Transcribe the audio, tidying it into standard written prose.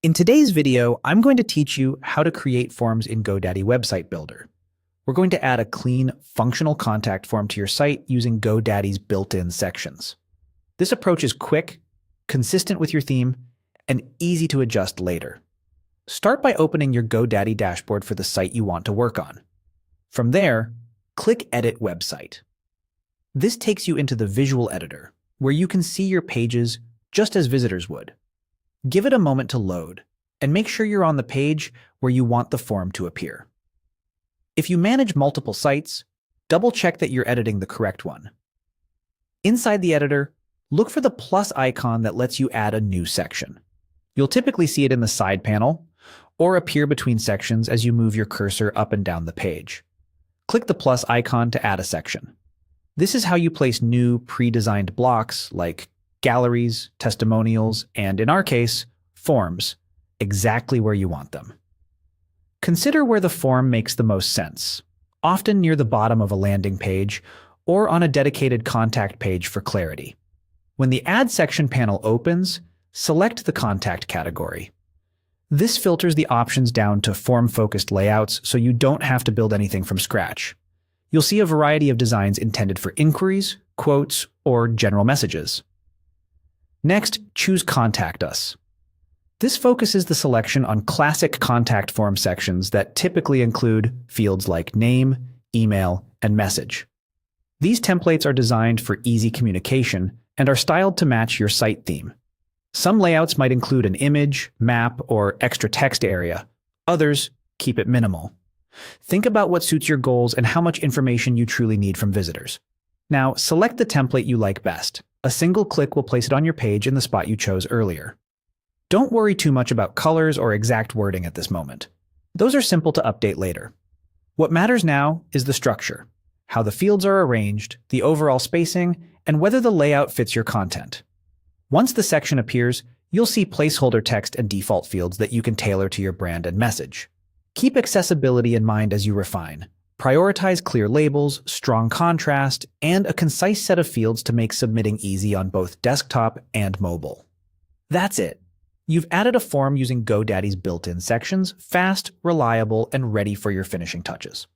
In today's video, I'm going to teach you how to create forms in GoDaddy Website Builder. We're going to add a clean, functional contact form to your site using GoDaddy's built-in sections. This approach is quick, consistent with your theme, and easy to adjust later. Start by opening your GoDaddy dashboard for the site you want to work on. From there, click Edit Website. This takes you into the visual editor, where you can see your pages just as visitors would. Give it a moment to load, and make sure you're on the page where you want the form to appear. If you manage multiple sites, double-check that you're editing the correct one. Inside the editor, look for the plus icon that lets you add a new section. You'll typically see it in the side panel, or appear between sections as you move your cursor up and down the page. Click the plus icon to add a section. This is how you place new, pre-designed blocks like galleries, testimonials, and in our case, forms, exactly where you want them. Consider where the form makes the most sense, often near the bottom of a landing page or on a dedicated contact page for clarity. When the Add Section panel opens, select the contact category. This filters the options down to form-focused layouts so you don't have to build anything from scratch. You'll see a variety of designs intended for inquiries, quotes, or general messages. Next, choose Contact Us. This focuses the selection on classic contact form sections that typically include fields like name, email, and message. These templates are designed for easy communication and are styled to match your site theme. Some layouts might include an image, map, or extra text area. Others keep it minimal. Think about what suits your goals and how much information you truly need from visitors. Now, select the template you like best. A single click will place it on your page in the spot you chose earlier. Don't worry too much about colors or exact wording at this moment. Those are simple to update later. What matters now is the structure, how the fields are arranged, the overall spacing, and whether the layout fits your content. Once the section appears, you'll see placeholder text and default fields that you can tailor to your brand and message. Keep accessibility in mind as you refine. Prioritize clear labels, strong contrast, and a concise set of fields to make submitting easy on both desktop and mobile. That's it. You've added a form using GoDaddy's built-in sections, fast, reliable, and ready for your finishing touches.